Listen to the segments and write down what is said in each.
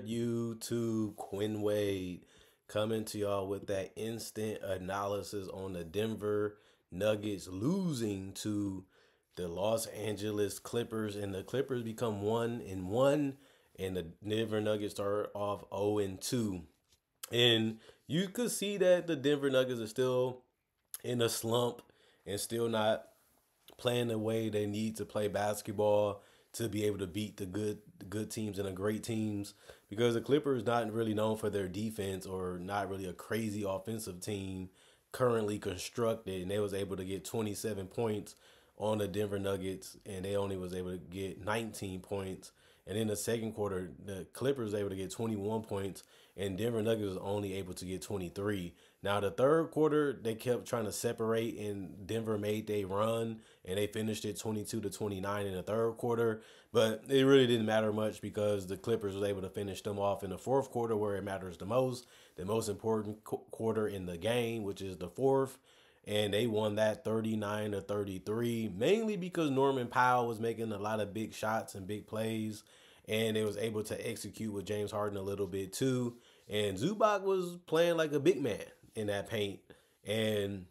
YouTube, Quinn Wade coming to y'all with that instant analysis on the Denver Nuggets losing to the Los Angeles Clippers, and the Clippers become 1-1, and the Denver Nuggets start off 0-2. And you could see that the Denver Nuggets are still in a slump and still not playing the way they need to play basketball to be able to beat the good teams and the great teams, because the Clippers not really known for their defense or not really a crazy offensive team currently constructed, and they was able to get 27 points on the Denver Nuggets, and they only was able to get 19 points. And in the second quarter, the Clippers were able to get 21 points, and Denver Nuggets was only able to get 23. Now, the third quarter, they kept trying to separate, and Denver made their run, and they finished it 22-29 in the third quarter. But it really didn't matter much because the Clippers was able to finish them off in the fourth quarter, where it matters the most important quarter in the game, which is the fourth. And they won that 39-33, mainly because Norman Powell was making a lot of big shots and big plays, and they was able to execute with James Harden a little bit too. And Zubac was playing like a big man in that paint, and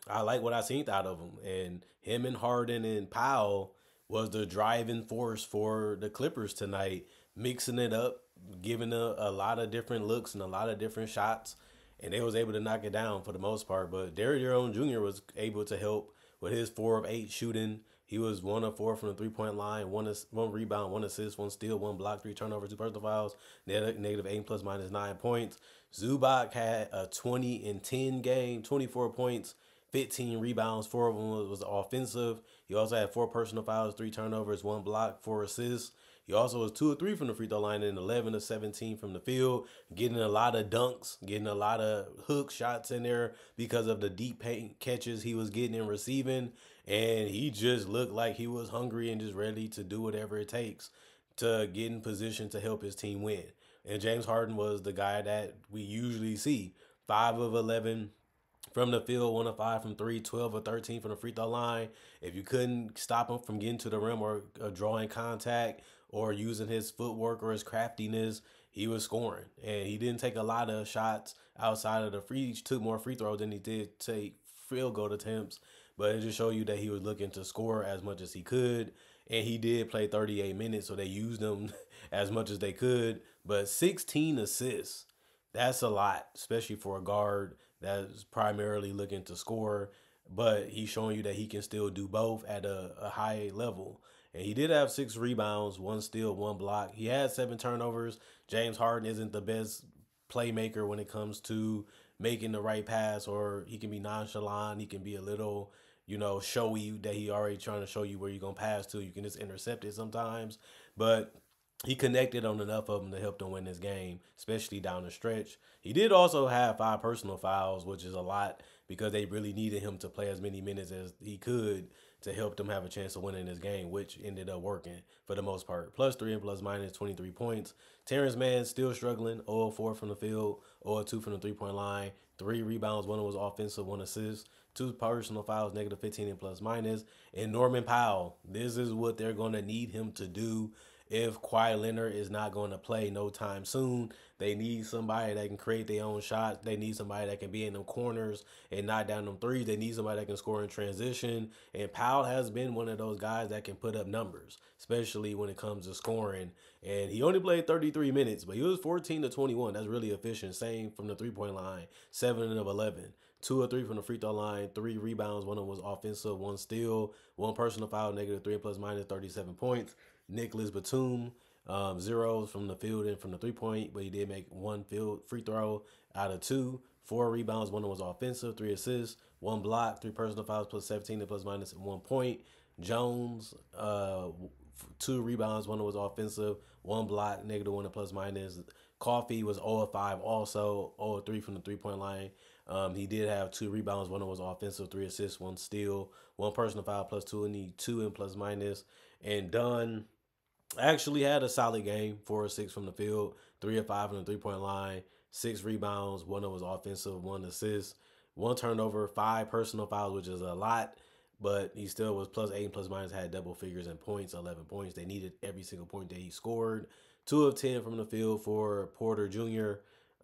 I like what I seen out of him. And him and Harden and Powell was the driving force for the Clippers tonight, mixing it up, giving a lot of different looks and a lot of different shots, and they was able to knock it down for the most part. But Derrick Jones Jr. was able to help with his 4 of 8 shooting. He was 1 of 4 from the 3-point line, one rebound, 1 assist, 1 steal, 1 block, 3 turnovers, 2 personal fouls, negative 8 plus minus 9 points. Zubac had a 20-10 game, 24 points, 15 rebounds, 4 of them was offensive. He also had 4 personal fouls, 3 turnovers, 1 block, 4 assists. He also was 2 of 3 from the free throw line and 11 of 17 from the field, getting a lot of dunks, getting a lot of hook shots in there because of the deep paint catches he was getting and receiving. And he just looked like he was hungry and just ready to do whatever it takes to get in position to help his team win. And James Harden was the guy that we usually see. 5 of 11 from the field, 1 of 5 from 3, 12 or 13 from the free throw line. If you couldn't stop him from getting to the rim or drawing contact or using his footwork or his craftiness, he was scoring. And he didn't take a lot of shots outside of the free. He took more free throws than he did take field goal attempts. But it just showed you that he was looking to score as much as he could. And he did play 38 minutes, so they used him as much as they could. But 16 assists, that's a lot, especially for a guard that's primarily looking to score. But he's showing you that he can still do both at a high level. And he did have 6 rebounds, 1 steal, 1 block. He had 7 turnovers. James Harden isn't the best playmaker when it comes to making the right pass, or he can be nonchalant. He can be a little, showy that he already trying to show you where you're going to pass to. You can just intercept it sometimes. But he connected on enough of them to help them win this game, especially down the stretch. He did also have 5 personal fouls, which is a lot because they really needed him to play as many minutes as he could to help them have a chance of winning this game, which ended up working for the most part. +3 and ± 23 points. Terrence Mann still struggling, 0 of 4 from the field, 0 of 2 from the 3-point line, 3 rebounds, 1 was offensive, 1 assist, 2 personal fouls, -15 and ±. And Norman Powell, this is what they're going to need him to do. If Kawhi Leonard is not going to play no time soon, they need somebody that can create their own shots. They need somebody that can be in them corners and knock down them threes. They need somebody that can score in transition. And Powell has been one of those guys that can put up numbers, especially when it comes to scoring. And he only played 33 minutes, but he was 14-21. That's really efficient. Same from the 3-point line, 7 of 11. 2 of 3 from the free throw line, 3 rebounds, 1 of them was offensive, 1 steal, 1 personal foul, -3 ± 37 points. Nicholas Batum, 0 from the field and from the 3-point, but he did make 1 field free throw out of 2. 4 rebounds, 1 was offensive, 3 assists, 1 block, 3 personal fouls, +17 and ±1 point. Jones, 2 rebounds, 1 was offensive, 1 block, -1 and ±. Coffee was 0 of 5 also, 0 of 3 from the 3-point line. He did have 2 rebounds, 1 was offensive, 3 assists, 1 steal, 1 personal foul, +2, and he 2 and ±. And Dunn actually had a solid game, 4 of 6 from the field, 3 of 5 from the 3-point line, 6 rebounds, 1 was offensive, 1 assist, 1 turnover, 5 personal fouls, which is a lot, but he still was +8 and ±, had double figures in points, 11 points. They needed every single point that he scored 2 of 10 from the field for Porter Jr.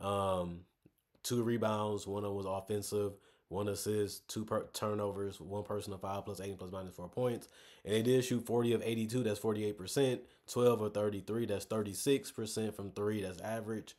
2 rebounds, one of them was offensive, 1 assist, 2 turnovers, 1 personal foul, plus 8 plus minus 4 points. And they did shoot 40 of 82, that's 48%, 12 of 33, that's 36% from 3, that's average,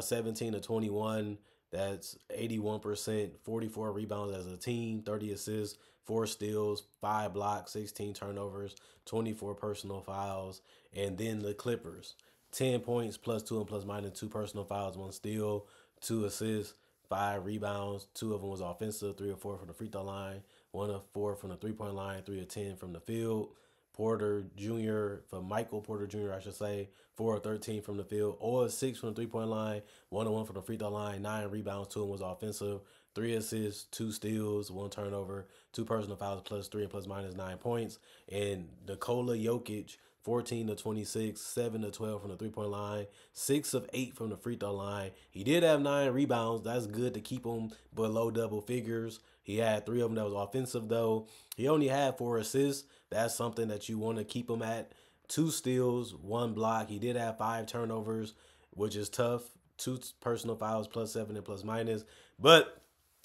17 of 21, that's 81%, 44 rebounds as a team, 30 assists, 4 steals, 5 blocks, 16 turnovers, 24 personal fouls. And then the Clippers, 10 points, plus 2 and plus minus 2 personal fouls, 1 steal, 2 assists, 5 rebounds. 2 of them was offensive, 3 or 4 from the free throw line, 1 of 4 from the 3-point line, 3 of 10 from the field. Porter Jr., for Michael Porter Jr., I should say, 4 of 13 from the field, 0 of 6 from the 3-point line, 1 of 1 from the free throw line, 9 rebounds, 2 of them was offensive, 3 assists, 2 steals, 1 turnover, 2 personal fouls, plus 3 and plus minus 9 points. And Nikola Jokic, 14 to 26, 7 to 12 from the 3-point line, 6 of 8 from the free throw line. He did have 9 rebounds. That's good to keep him below double figures. He had 3 of them that was offensive, though. He only had 4 assists. That's something that you want to keep him at. 2 steals, 1 block. He did have 5 turnovers, which is tough. 2 personal fouls, plus 7 and plus minus. But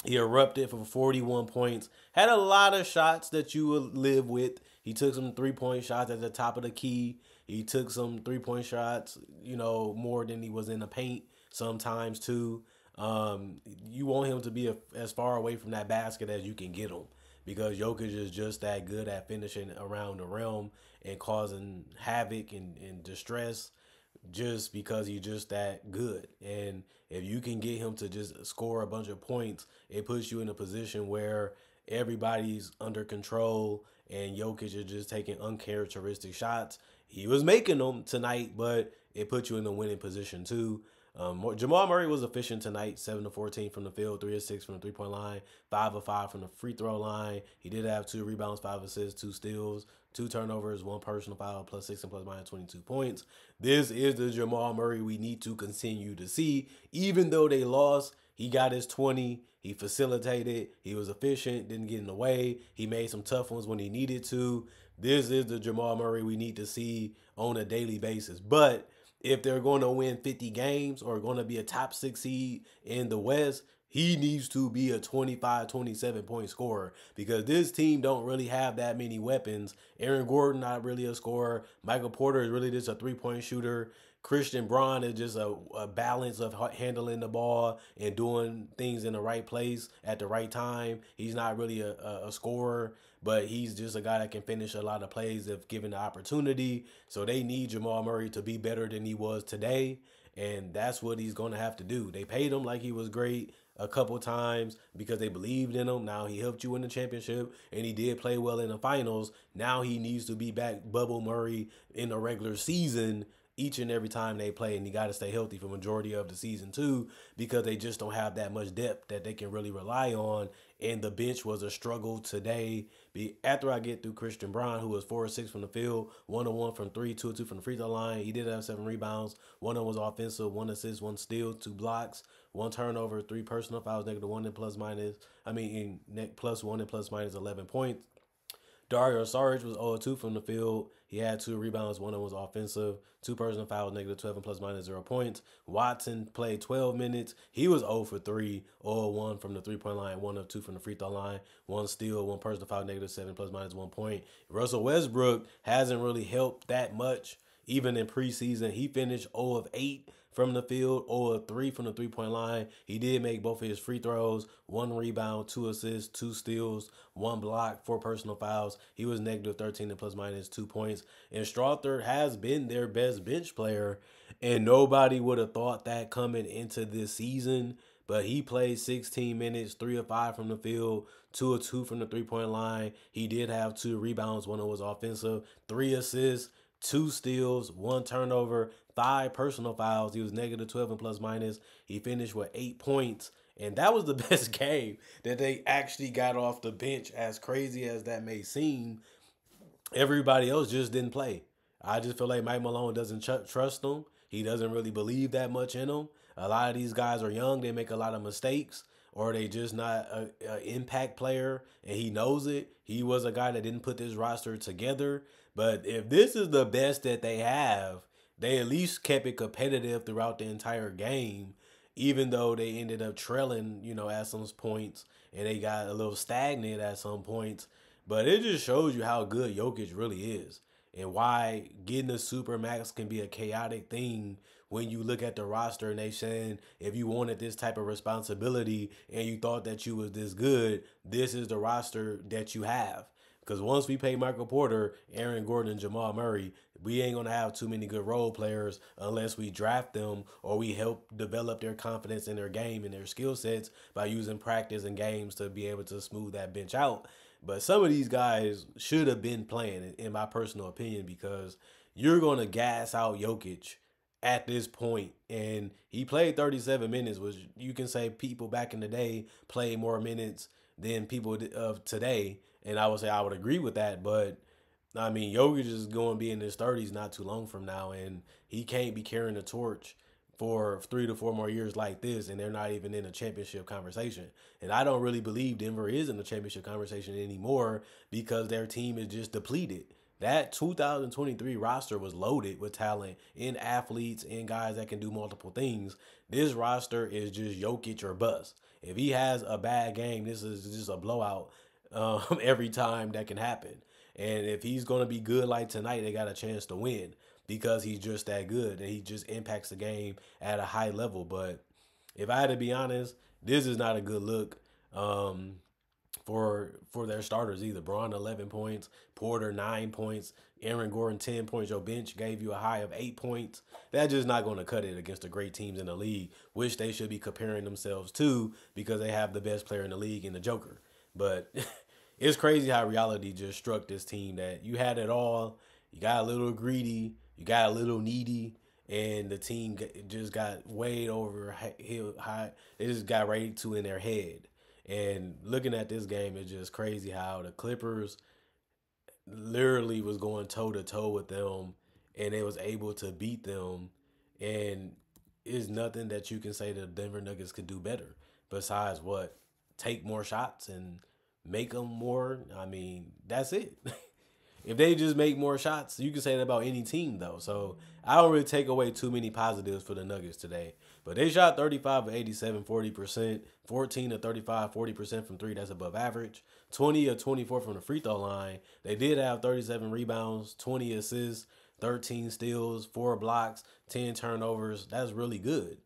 he erupted for 41 points. Had a lot of shots that you would live with. He took some 3-point shots at the top of the key. He took some 3-point shots, more than he was in the paint sometimes too. You want him to be as far away from that basket as you can get him, because Jokic is just that good at finishing around the rim and causing havoc and distress, just because he's just that good. And if you can get him to just score a bunch of points, it puts you in a position where everybody's under control and Jokic is just taking uncharacteristic shots. He was making them tonight, but it put you in a winning position too. Jamal Murray was efficient tonight, 7 of 14 from the field, 3 of 6 from the 3-point line, 5 of 5 from the free throw line. He did have 2 rebounds, 5 assists, 2 steals, 2 turnovers, 1 personal foul, plus 6 and plus minus 22 points. This is the Jamal Murray we need to continue to see. Even though they lost, he got his 20. He facilitated. He was efficient, didn't get in the way. He made some tough ones when he needed to. This is the Jamal Murray we need to see on a daily basis. But if they're going to win 50 games or going to be a top 6 seed in the West, he needs to be a 25, 27-point scorer, because this team don't really have that many weapons. Aaron Gordon, not really a scorer. Michael Porter is really just a 3-point shooter. Christian Braun is just a balance of handling the ball and doing things in the right place at the right time. He's not really a scorer, but he's just a guy that can finish a lot of plays if given the opportunity. So they need Jamal Murray to be better than he was today, and that's what he's going to have to do. They paid him like he was great a couple times because they believed in him. Now he helped you win the championship, and he did play well in the finals. Now he needs to be back Bubble Murray in the regular season each and every time they play, and you got to stay healthy for majority of the season too, because they just don't have that much depth that they can really rely on. And the bench was a struggle today. After I get through Christian Braun, who was 4 or 6 from the field, 1 of 1 from 3, 2 of 2 from the free throw line. He did have 7 rebounds. 1 of them was offensive, 1 assist, 1 steal, 2 blocks, 1 turnover, 3 personal fouls, -1 and plus minus. +1 and plus minus 11 points. Dario Saric was 0-2 from the field. He had 2 rebounds. 1 of them was offensive. 2 personal fouls, -12 and plus minus 0 points. Watson played 12 minutes. He was 0 for 3, 0-1 from the 3-point line, 1 of 2 from the free throw line, 1 steal, 1 personal foul, -7 plus minus 1 point. Russell Westbrook hasn't really helped that much, even in preseason. He finished 0 of 8 from the field, 0 of 3 from the 3-point line. He did make both of his free throws, 1 rebound, 2 assists, 2 steals, 1 block, 4 personal fouls. He was -13 and plus minus 2 points. And Strawther has been their best bench player, and nobody would have thought that coming into this season. But he played 16 minutes, 3 of 5 from the field, 2 of 2 from the 3-point line. He did have 2 rebounds, 1 of was offensive, 3 assists, 2 steals, 1 turnover, 5 personal fouls. He was -12 and plus minus. He finished with 8 points. And that was the best game that they actually got off the bench, as crazy as that may seem. Everybody else just didn't play. I just feel like Mike Malone doesn't trust them. He doesn't really believe that much in them. A lot of these guys are young. They make a lot of mistakes, or they just not an impact player, and he knows it. He was a guy that didn't put this roster together. But if this is the best that they have, they at least kept it competitive throughout the entire game, even though they ended up trailing, at some points and they got a little stagnant at some points. But it just shows you how good Jokic really is and why getting a super max can be a chaotic thing when you look at the roster and they saying if you wanted this type of responsibility and you thought that you was this good, this is the roster that you have. Because once we pay Michael Porter, Aaron Gordon, and Jamal Murray, we ain't going to have too many good role players unless we draft them or we help develop their confidence in their game and their skill sets by using practice and games to be able to smooth that bench out. But some of these guys should have been playing, in my personal opinion, because you're going to gas out Jokic at this point. And he played 37 minutes, which you can say people back in the day played more minutes than people of today. And I would say I would agree with that. But, I mean, Jokic is going to be in his 30s not too long from now. And he can't be carrying the torch for 3 to 4 more years like this, and they're not even in a championship conversation. And I don't really believe Denver is in the championship conversation anymore because their team is just depleted. That 2023 roster was loaded with talent in athletes and guys that can do multiple things. This roster is just Jokic or bust. If he has a bad game, this is just a blowout every time that can happen. And if he's going to be good like tonight, they got a chance to win because he's just that good and he just impacts the game at a high level. But if I had to be honest, this is not a good look for their starters either. Braun 11 points, Porter 9 points, Aaron Gordon 10 points. Your bench gave you a high of 8 points. That's just not going to cut it against the great teams in the league, which they should be comparing themselves to because they have the best player in the league in the Joker. But it's crazy how reality just struck this team that you had it all. You got a little greedy, you got a little needy, and the team just got way over high. They just got ready to in their head. And looking at this game, it's just crazy how the Clippers literally was going toe to toe with them, and they was able to beat them. And it's nothing that you can say the Denver Nuggets could do better besides what take more shots and make them more. I mean, that's it. If they just make more shots, you can say that about any team, though. So I don't really take away too many positives for the Nuggets today. But they shot 35 of 87, 40%, 14 of 35, 40% from three. That's above average. 20 of 24 from the free throw line. They did have 37 rebounds, 20 assists, 13 steals, 4 blocks, 10 turnovers. That's really good.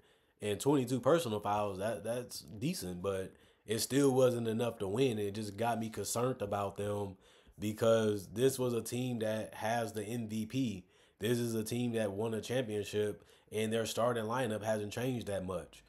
And 22 personal fouls, that's decent. But it still wasn't enough to win. It just got me concerned about them because this was a team that has the MVP. This is a team that won a championship, and their starting lineup hasn't changed that much.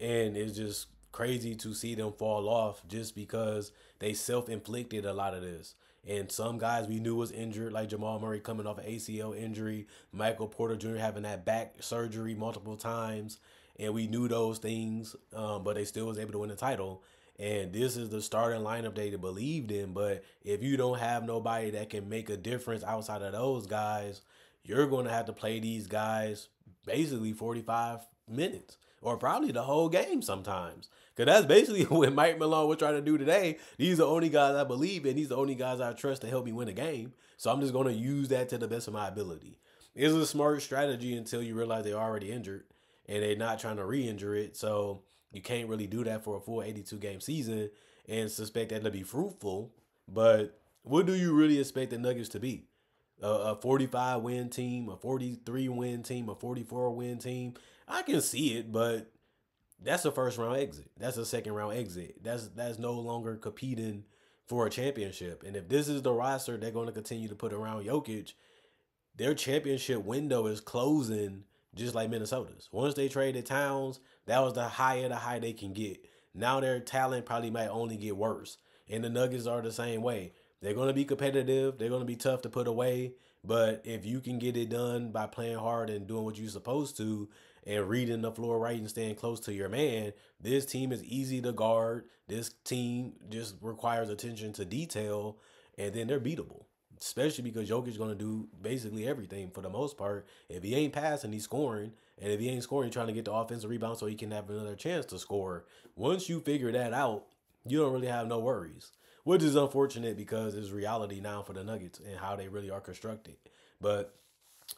And it's just crazy to see them fall off just because they self-inflicted a lot of this. And some guys we knew was injured, like Jamal Murray coming off an ACL injury, Michael Porter Jr. having that back surgery multiple times. And we knew those things, but they still was able to win the title. And this is the starting lineup they believed in. But if you don't have nobody that can make a difference outside of those guys, you're going to have to play these guys basically 45 minutes or probably the whole game sometimes. Because that's basically what Mike Malone was trying to do today. These are the only guys I believe in. These are the only guys I trust to help me win a game. So I'm just going to use that to the best of my ability. It's a smart strategy until you realize they're already injured and they're not trying to re-injure it. So you can't really do that for a full 82-game season and suspect that to be fruitful. But what do you really expect the Nuggets to be? A 45-win team, a 43-win team, a 44-win team? I can see it, but that's a first-round exit. That's a second-round exit. That's no longer competing for a championship. And if this is the roster they're going to continue to put around Jokic, their championship window is closing just like Minnesota's. Once they traded Towns, that was the high of the high they can get. Now their talent probably might only get worse. And the Nuggets are the same way. They're going to be competitive. They're going to be tough to put away. But if you can get it done by playing hard and doing what you're supposed to and reading the floor right and staying close to your man, this team is easy to guard. This team just requires attention to detail, and then they're beatable. Especially because Jokic's going to do basically everything for the most part. If he ain't passing, he's scoring. And if he ain't scoring, he's trying to get the offensive rebound so he can have another chance to score. Once you figure that out, you don't really have no worries. Which is unfortunate because it's reality now for the Nuggets and how they really are constructed. But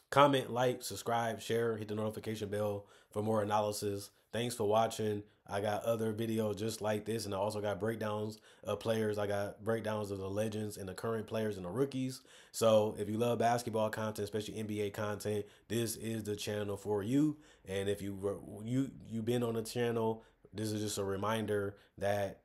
Comment, like, subscribe, share, hit the notification bell for more analysis. Thanks for watching. I got other videos just like this, and I also got breakdowns of players. I got breakdowns of the legends and the current players and the rookies. So if you love basketball content, especially NBA content, this is the channel for you. And if you've been on the channel, this is just a reminder that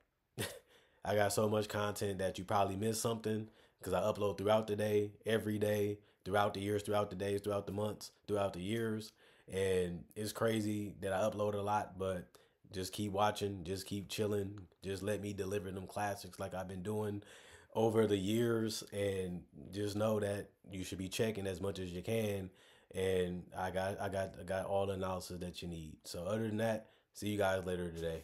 I got so much content that you probably missed something because I upload throughout the day, every day, throughout the years, throughout the days, throughout the months, throughout the years. And it's crazy that I upload a lot, but just keep watching, just keep chilling, just let me deliver them classics like I've been doing over the years. And just know that you should be checking as much as you can. And I got all the analysis that you need. So other than that, see you guys later today.